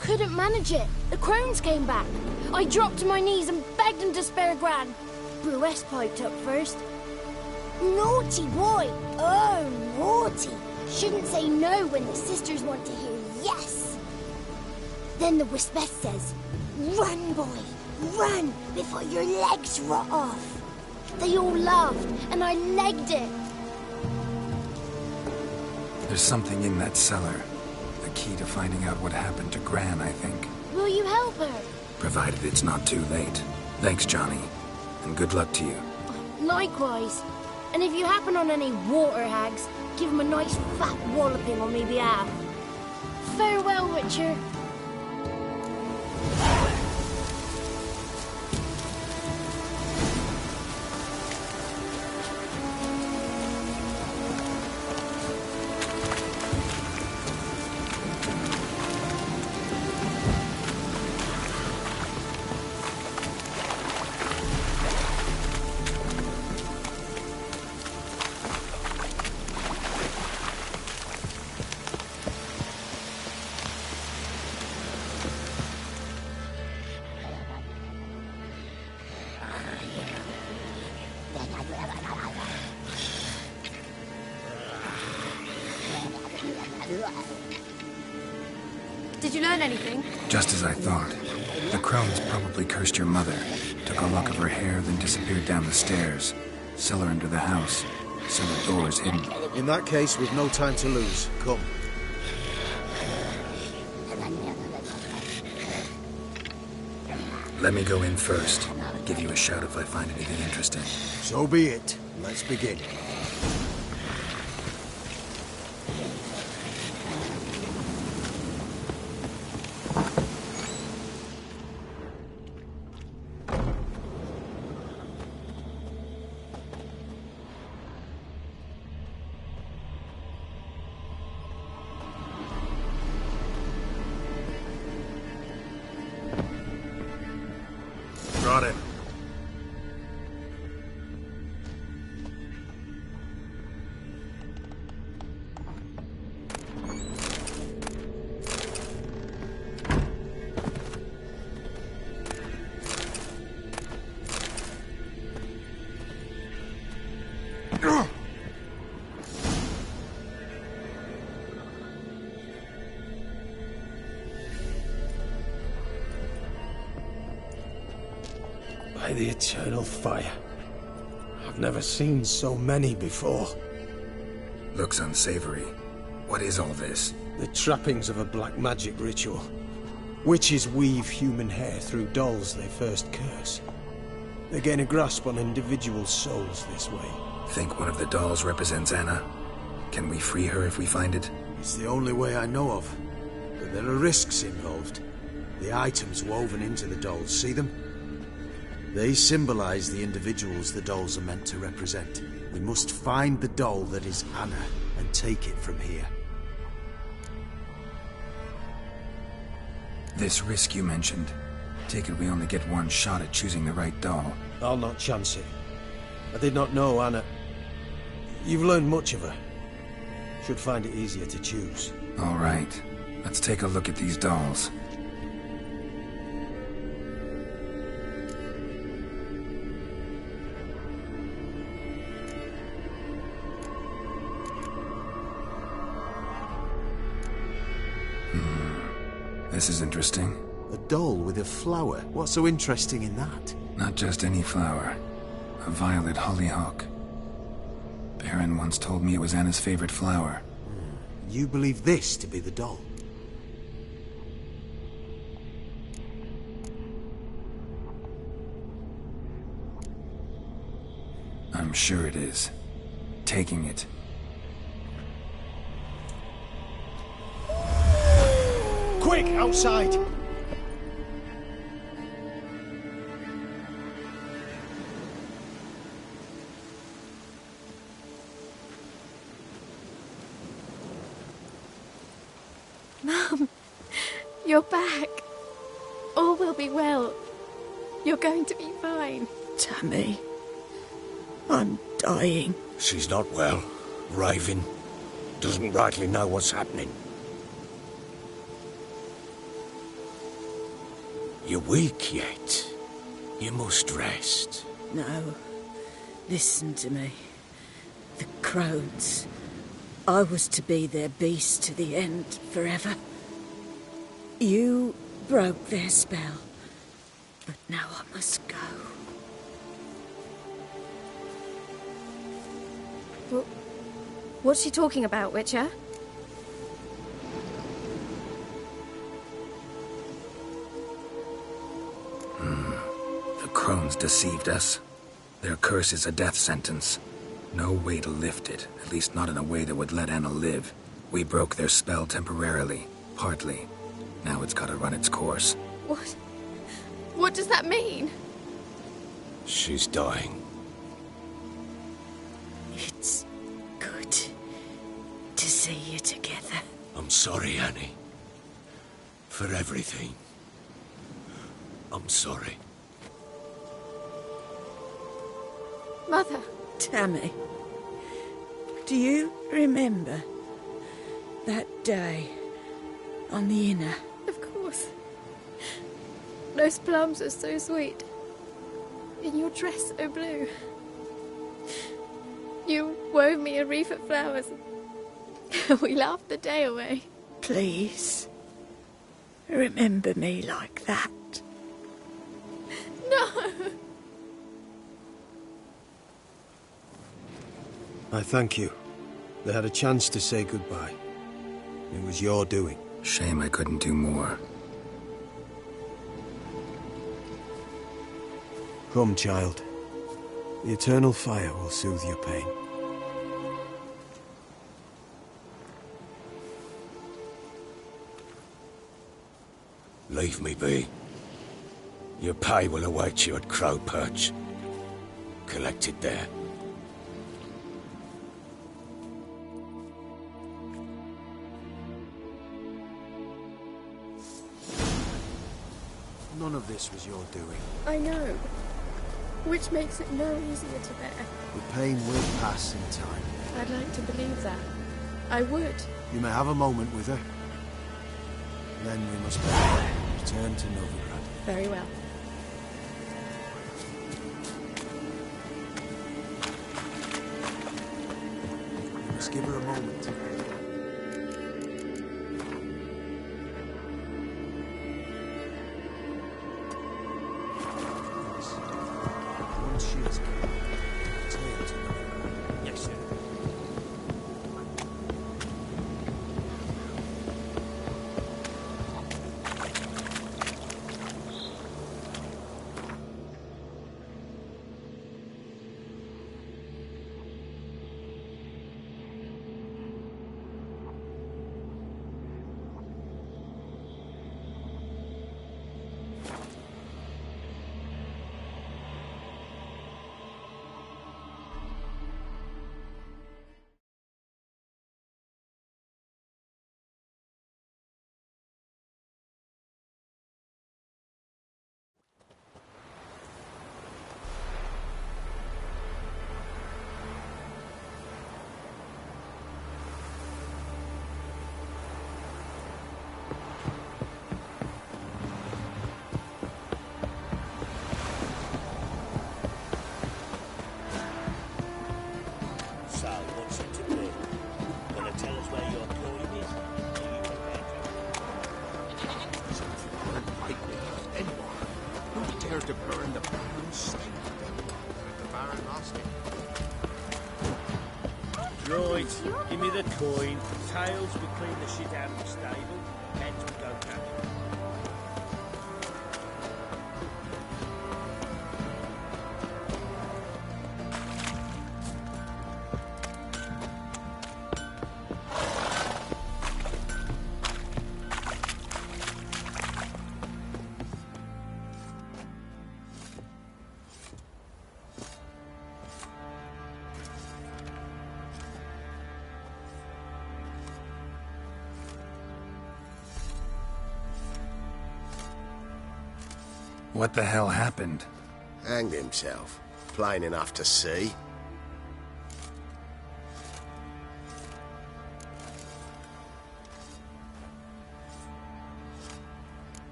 Couldn't manage it. The crones came back. I dropped to my knees and begged him to spare Gran. Bruce piped up first. Naughty boy. Oh, naughty. Shouldn't say no when the sisters want to hear yes. Then the Wispeth says, "Run, boy, run before your legs rot off." They all laughed, and I legged it. There's something in that cellar. The key to finding out what happened to Gran, I think. Will you help her? Provided it's not too late. Thanks, Johnny. And good luck to you. Likewise. And if you happen on any water hags, give them a nice fat walloping on me behalf. Farewell, Witcher. Did you learn anything? Just as I thought. The crones probably cursed your mother, took a lock of her hair, then disappeared down the stairs. Cellar under the house. Cellar doors hidden. In that case, we've no time to lose. Come. Let me go in first. Give you a shout if I find anything interesting. So be it. Let's begin. Brought it. By the eternal fire. I've never seen so many before. Looks unsavory. What is all this? The trappings of a black magic ritual. Witches weave human hair through dolls they first curse. They gain a grasp on individual souls this way. Think one of the dolls represents Anna? Can we free her if we find it? It's the only way I know of. But there are risks involved. The items woven into the dolls, see them? They symbolize the individuals the dolls are meant to represent. We must find the doll that is Anna and take it from here. This risk you mentioned. Take it we only get one shot at choosing the right doll. I'll not chance it. I did not know Anna. You've learned much of her. Should find it easier to choose. All right. Let's take a look at these dolls. This is interesting. A doll with a flower. What's so interesting in that? Not just any flower. A violet hollyhock. Baron once told me it was Anna's favorite flower. You believe this to be the doll? I'm sure it is. Taking it. Quick, outside! Mum, you're back. All will be well. You're going to be fine. Tammy, I'm dying. She's not well. Raving. doesn't rightly know what's happening. You're weak yet. You must rest. No. Listen to me. The crones. I was to be their beast to the end, forever. You broke their spell. But now I must go. Well, what's she talking about, Witcher? The crones deceived us. Their curse is a death sentence. No way to lift it, at least not in a way that would let Anna live. We broke their spell temporarily, partly. Now it's gotta run its course. What? What does that mean? She's dying. It's good to see you together. I'm sorry, Annie. For everything. I'm sorry. Mother. Tammy, do you remember that day on the Inner? Of course. Those plums are so sweet. And your dress so blue. You wove me a wreath of flowers. We laughed the day away. Please, remember me like that. No! I thank you. They had a chance to say goodbye. It was your doing. Shame I couldn't do more. Come, child. The eternal fire will soothe your pain. Leave me be. Your pay will await you at Crow Perch. Collect it there. None of this was your doing. I know. Which makes it no easier to bear. The pain will pass in time. I'd like to believe that. I would. You may have a moment with her. Then we must return to Novigrad. Very well. We must give her a moment. Once she is gone, return to Novigrad. Yes, sir. So, what's it to do? Gonna tell us where your coin is? Are you prepared to... Something unlikely of anyone. Who dared to burn the Baron's stake? The Baron lost it. Right, give me the coin. Tails, we clean the shit out of the stable. Heads, we go camping. What the hell happened? Hanged himself. Plain enough to see.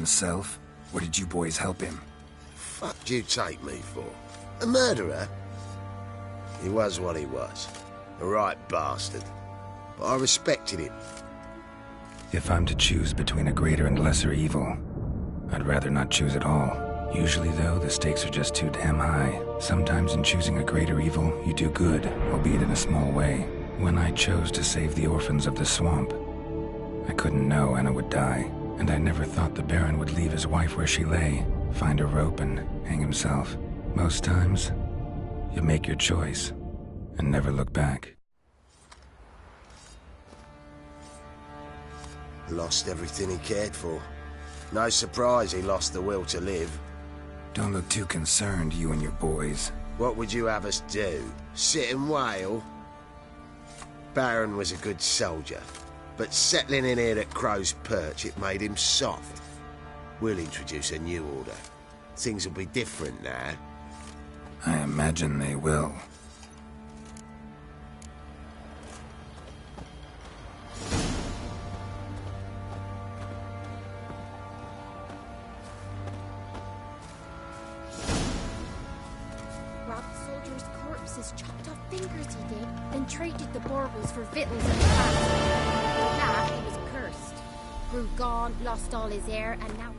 himself? Or did you boys help him? Fuck do you take me for? A murderer? He was what he was. A right bastard. But I respected him. If I'm to choose between a greater and lesser evil, I'd rather not choose at all. Usually, though, the stakes are just too damn high. Sometimes in choosing a greater evil, you do good, albeit in a small way. When I chose to save the orphans of the swamp, I couldn't know Anna would die, and I never thought the Baron would leave his wife where she lay, find a rope and hang himself. Most times, you make your choice and never look back. Lost everything he cared for. No surprise he lost the will to live. Don't look too concerned, you and your boys. What would you have us do? Sit and wail? Baron was a good soldier, but settling in here at Crow's Perch, it made him soft. We'll introduce a new order. Things will be different now. I imagine they will. Chopped off fingers he did, then traded the baubles for victuals and fat. That he was cursed. Grew gaunt, lost all his hair, and now